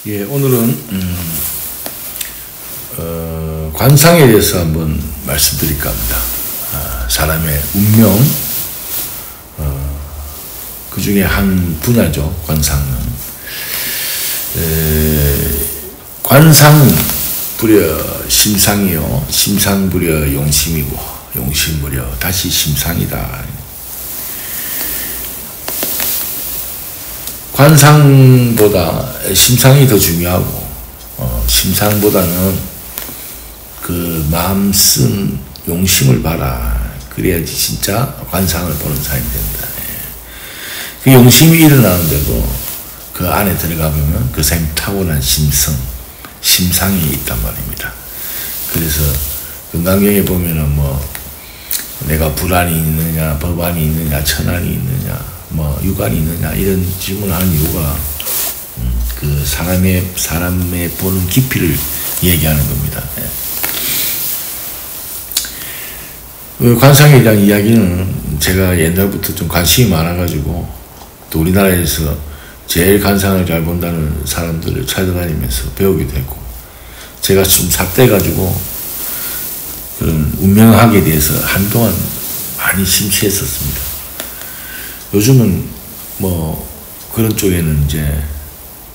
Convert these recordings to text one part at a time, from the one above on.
예, 오늘은 관상에 대해서 한번 말씀드릴까 합니다. 사람의 운명, 그 중에 한 분야죠. 관상은. 관상 부려 심상이요, 심상 부려 용심이고, 용심 부려 다시 심상이다. 관상보다 심상이 더 중요하고, 심상보다는 그 마음 쓴 용심을 봐라. 그래야지 진짜 관상을 보는 사람이 된다. 그 용심이 일어나는데도 그 안에 들어가 보면 그 사람이 타고난 심상이 있단 말입니다. 그래서 건강경에 보면은 내가 불안이 있느냐, 법안이 있느냐, 천안이 있느냐, 유관이 있느냐, 이런 질문을 하는 이유가 그 사람의 보는 깊이를 얘기하는 겁니다. 관상에 대한 이야기는 제가 옛날부터 좀 관심이 많아가지고, 또 우리나라에서 제일 관상을 잘 본다는 사람들을 찾아다니면서 배우기도 했고, 제가 좀 삿대가지고 그런 운명학에 대해서 한동안 많이 심취했었습니다. 요즘은 그런 쪽에는 이제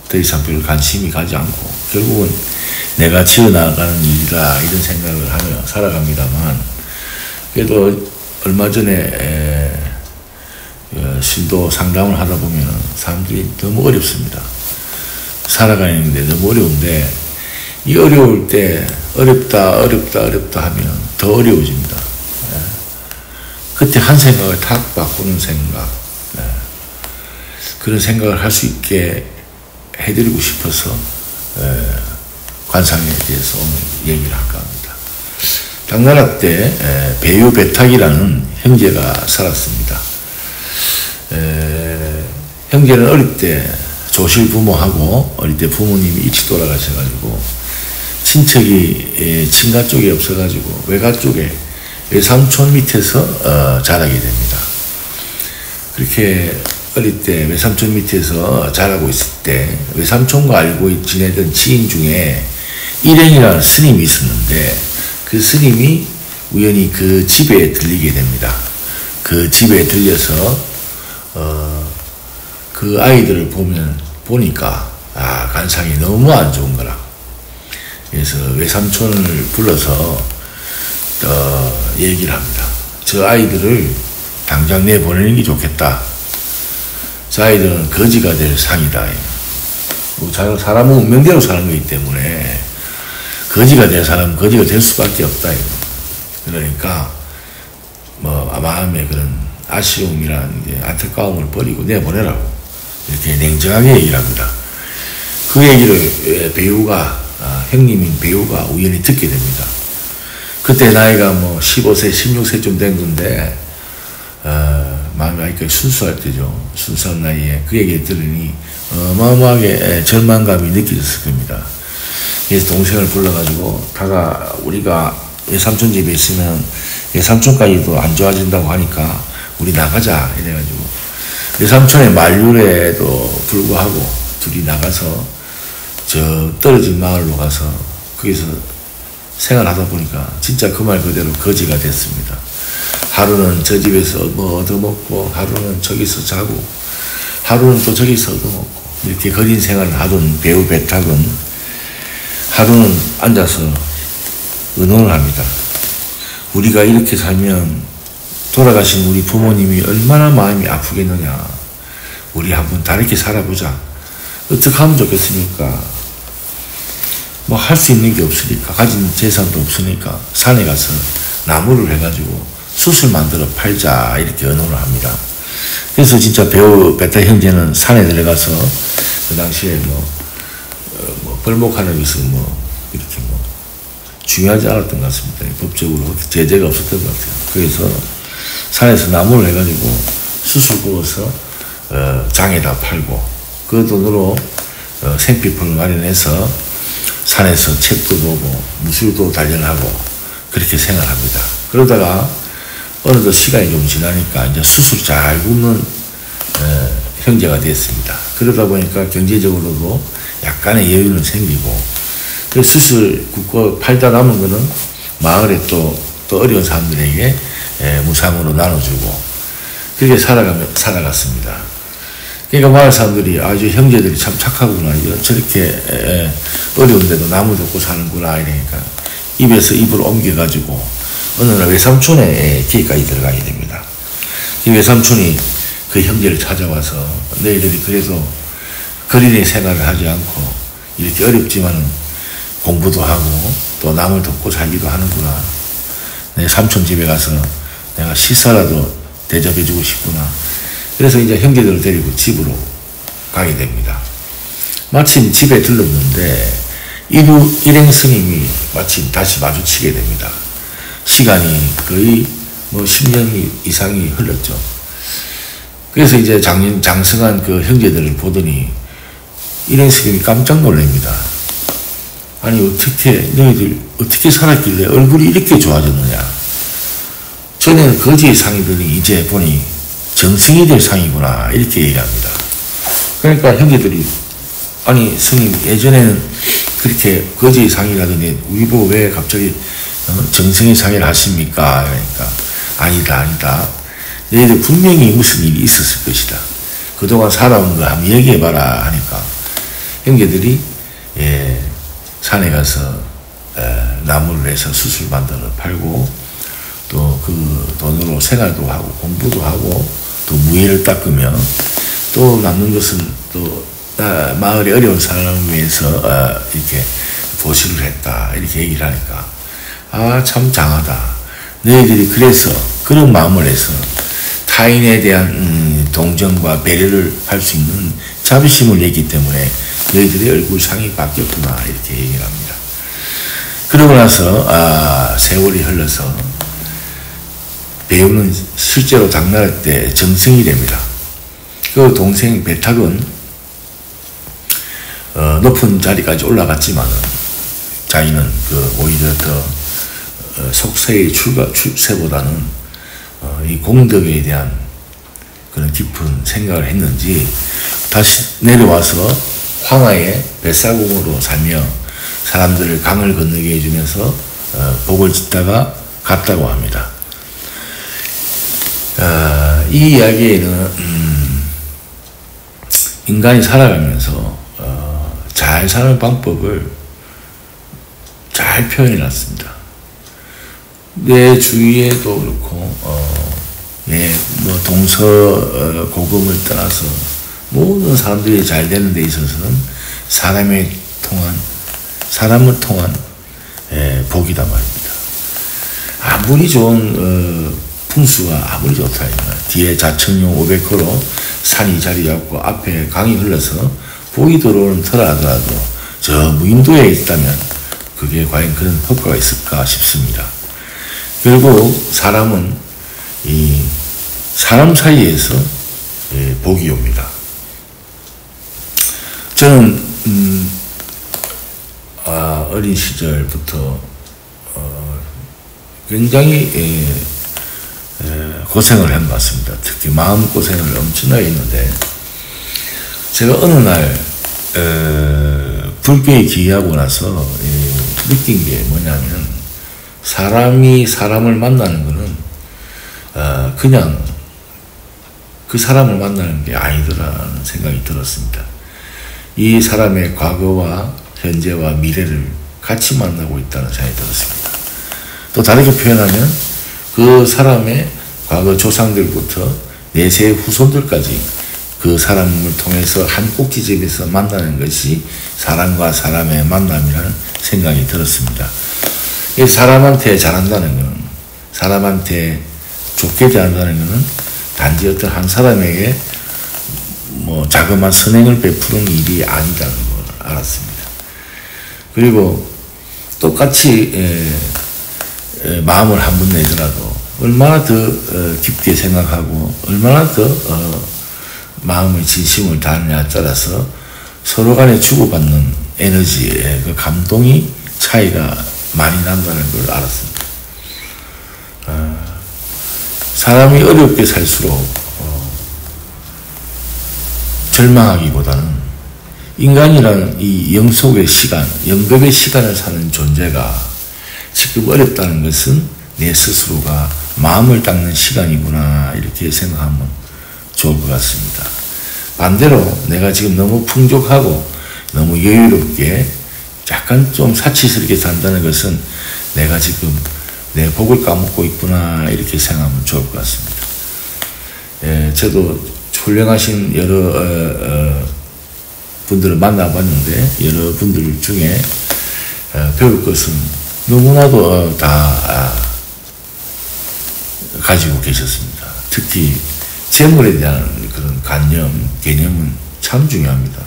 더 이상 별 관심이 가지 않고, 결국은 내가 지어나가는 일이다, 이런 생각을 하며 살아갑니다만, 그래도 얼마 전에 신도 상담을 하다 보면 사람들이 너무 어렵습니다. 살아가는데 너무 어려운데, 이 어려울 때 어렵다 하면 더 어려워집니다. 그때 한 생각을 탁 바꾸는 생각, 그런 생각을 할 수 있게 해드리고 싶어서 관상에 대해서 오늘 얘기를 할까 합니다. 당나라 때 배유배탁이라는 형제가 살았습니다. 형제는 어릴 때 조실 부모하고, 어릴 때 부모님이 일찍 돌아가셔가지고 친척이 친가 쪽에 없어가지고 외가 쪽에 외삼촌 밑에서 자라게 됩니다. 그렇게 어릴 때 외삼촌 밑에서 자라고 있을 때 외삼촌과 알고 지내던 지인 중에 일행이라는 스님이 있었는데, 그 스님이 우연히 그 집에 들리게 됩니다. 그 집에 들려서 그 아이들을 보니까 관상이 너무 안 좋은 거라. 그래서 외삼촌을 불러서 얘기를 합니다. 저 아이들을 당장 내보내는 게 좋겠다. 저 아이들은 거지가 될 상이다. 사람은 운명대로 사는 거기 때문에 거지가 될 사람은 거지가 될 수밖에 없다. 그러니까 마음에 그런 아쉬움이란 안타까움을 버리고 내보내라고 이렇게 냉정하게 얘기를 합니다. 그 얘기를 형님인 배우가 우연히 듣게 됩니다. 그때 나이가 15세, 16세쯤 된 건데, 마음이 아직까지 순수할 때죠. 순수한 나이에 그 얘기를 들으니 어마어마하게 절망감이 느껴졌을 겁니다. 그래서 동생을 불러가지고, 우리가 외삼촌 집에 있으면 외삼촌까지도 안 좋아진다고 하니까 우리 나가자, 이래가지고 외삼촌의 만류에도 불구하고 둘이 나가서 저 떨어진 마을로 가서 거기서 생활하다 보니까 진짜 그 말 그대로 거지가 됐습니다. 하루는 저 집에서 얻어먹고, 하루는 저기서 자고, 하루는 또 저기서 얻어먹고, 이렇게 거진 생활을 하던 배우배탁은 하루는 앉아서 의논을 합니다. 우리가 이렇게 살면 돌아가신 우리 부모님이 얼마나 마음이 아프겠느냐. 우리 한번 다르게 살아보자. 어떻게 하면 좋겠습니까? 할 수 있는 게 없으니까, 가진 재산도 없으니까 산에 가서 나무를 해가지고 숯을 만들어 팔자, 이렇게 의논을 합니다. 그래서 진짜 배탁 형제는 산에 들어가서 그 당시에 벌목하는 것은 이렇게 중요하지 않았던 것 같습니다. 법적으로 제재가 없었던 것 같아요. 그래서 산에서 나무를 해가지고 숯을 구워서 장에다 팔고, 그 돈으로 생필품을 마련해서 산에서 책도 보고 무술도 단련하고 그렇게 생활합니다. 그러다가 어느덧 시간이 좀 지나니까 이제 숯을 잘 굽는 형제가 됐습니다. 그러다 보니까 경제적으로도 약간의 여유는 생기고, 그 수술 굽고 팔다 남은 거는 마을에 또 어려운 사람들에게 무상으로 나눠주고, 그렇게 살아갔습니다. 그러니까 마을 사람들이 아주 형제들이 참 착하구나, 저렇게 어려운데도 나무 덮고 사는구나 이러니까 입에서 입을 옮겨가지고 어느 날 외삼촌의 기회까지 들어가게 됩니다. 이 외삼촌이 그 형제를 찾아와서 너희들이 그래도 거린의 생활을 하지 않고 이렇게 어렵지만 공부도 하고 또 남을 돕고 살기도 하는구나. 내 삼촌 집에 가서 내가 식사라도 대접해주고 싶구나. 그래서 이제 형제들을 데리고 집으로 가게 됩니다. 마침 집에 들렀는데 일행 스님이 마침 다시 마주치게 됩니다. 시간이 거의 10년 이상이 흘렀죠. 그래서 이제 장성한 그 형제들을 보더니 일행 스님이 깜짝 놀랍니다. 아니 너희들 어떻게 살았길래 얼굴이 이렇게 좋아졌느냐. 전에는 거지의 상이더니 이제 보니 정승이 될 상이구나 이렇게 얘기합니다. 그러니까 형제들이 아니 스님 예전에는 그렇게 거지의 상이라더니 우리 보고 왜 갑자기 정승의 상을 하십니까? 그러니까 아니다. 너희들 분명히 무슨 일이 있었을 것이다. 그동안 살아온 거 한번 얘기해봐라 하니까 형제들이 산에 가서 나무를 해서 수술 만들어 팔고 또 그 돈으로 생활도 하고 공부도 하고 또 무예를 닦으며 또 남는 것은 또 마을의 어려운 사람을 위해서 이렇게 보시를 했다 이렇게 얘기를 하니까 참 장하다. 너희들이 그래서 그런 마음을 해서 타인에 대한 동정과 배려를 할 수 있는 자비심을 냈기 때문에 너희들의 얼굴상이 바뀌었구나 이렇게 얘기를 합니다. 그러고 나서 세월이 흘러서 배우는 실제로 당나라 때 정승이 됩니다. 그 동생 배탁은 높은 자리까지 올라갔지만은 자기는 오히려 더 속세의 출세보다는 이 공덕에 대한 그런 깊은 생각을 했는지 다시 내려와서 황하의 뱃사공으로 살며 사람들을 강을 건너게 해주면서 복을 짓다가 갔다고 합니다. 이 이야기에는 인간이 살아가면서 잘 사는 방법을 잘 표현해 놨습니다. 내 주위에도 그렇고 동서고금을 떠나서 모든 사람들이 잘 되는 데 있어서는 사람을 통한 복이다 말입니다. 아무리 좋은 풍수가 아무리 좋다 뒤에 자천용 500호로 산이 자리 잡고 앞에 강이 흘러서 복이 들어오는 터라 하더라도 저 무인도에 있다면 그게 과연 그런 효과가 있을까 싶습니다. 결국 사람은 이 사람 사이에서 복이 옵니다. 저는 어린 시절부터 굉장히 고생을 해봤습니다. 특히 마음고생을 엄청나게 했는데 제가 어느 날 불교에 귀의하고 나서 느낀 게 뭐냐면 사람이 사람을 만나는 거는 그냥 그 사람을 만나는 게 아니더라는 생각이 들었습니다. 이 사람의 과거와 현재와 미래를 같이 만나고 있다는 생각이 들었습니다. 또 다르게 표현하면 그 사람의 과거 조상들부터 내세 후손들까지 그 사람을 통해서 한 꼭지점에서 만나는 것이 사람과 사람의 만남이라는 생각이 들었습니다. 사람한테 잘한다는 것은, 사람한테 좋게 대한다는 것은 단지 어떤 한 사람에게 자그마한 선행을 베푸는 일이 아니라는 걸 알았습니다. 그리고 똑같이 마음을 한 번 내더라도 얼마나 더 깊게 생각하고 얼마나 더 마음의 진심을 다하느냐에 따라서 서로 간에 주고받는 에너지의 그 감동이 차이가 많이 난다는 걸 알았습니다. 사람이 어렵게 살수록 절망하기보다는 인간이란 이 영속의 시간, 영겁의 시간을 사는 존재가 지금 어렵다는 것은 내 스스로가 마음을 닦는 시간이구나 이렇게 생각하면 좋을 것 같습니다. 반대로 내가 지금 너무 풍족하고 너무 여유롭게 약간 좀 사치스럽게 산다는 것은 내가 지금 내 복을 까먹고 있구나 이렇게 생각하면 좋을 것 같습니다. 예, 저도 훌륭하신 여러 분들을 만나봤는데 여러분들 중에 배울 것은 너무나도 다 가지고 계셨습니다. 특히 재물에 대한 그런 개념은 참 중요합니다.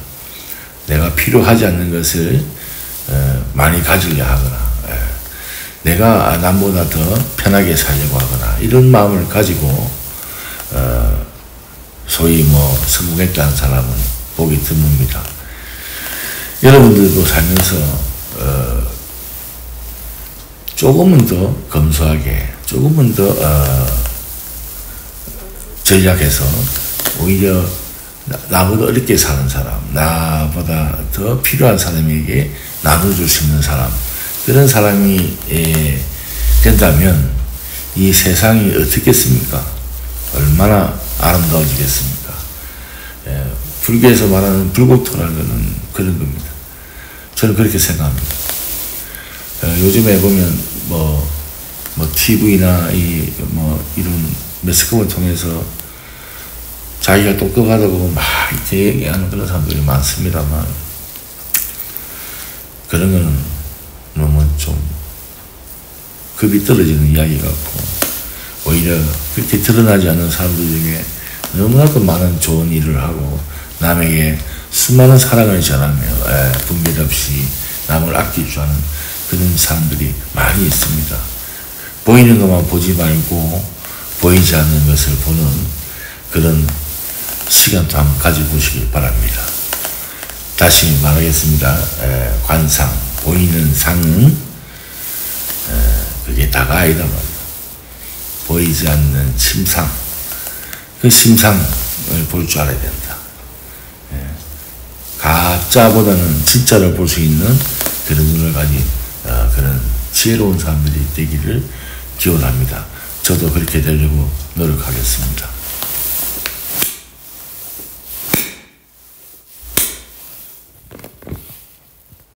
내가 필요하지 않는 것을 많이 가지려 하거나 내가 남보다 더 편하게 살려고 하거나 이런 마음을 가지고 소위 성공했다는 사람은 보기 드뭅니다. 여러분들도 살면서 조금은 더 검소하게 조금은 더 전략해서 오히려 나보다 어렵게 사는 사람, 나보다 더 필요한 사람에게 나눠줄 수 있는 사람, 그런 사람이 된다면 이 세상이 어떻겠습니까? 얼마나 아름다워지겠습니까? 불교에서 말하는 불국토라는 것은 그런 겁니다. 저는 그렇게 생각합니다. 요즘에 보면 TV나 이런 매스컴을 통해서 자기가 똑똑하다고 막 이렇게 얘기하는 그런 사람들이 많습니다만 그런 거는 너무 좀 급이 떨어지는 이야기 같고 오히려 그렇게 드러나지 않는 사람들 중에 너무나도 많은 좋은 일을 하고 남에게 수많은 사랑을 전하며 분별 없이 남을 아낄 줄 아는 그런 사람들이 많이 있습니다. 보이는 것만 보지 말고 보이지 않는 것을 보는 그런 시간도 한번 가져보시길 바랍니다. 다시 말하겠습니다. 관상, 보이는 상은 그게 다가 아니다 말이다. 보이지 않는 심상, 그 심상을 볼 줄 알아야 된다. 가짜보다는 진짜를 볼 수 있는 그런 눈을 가진 그런 지혜로운 사람들이 되기를 기원합니다. 저도 그렇게 되려고 노력하겠습니다.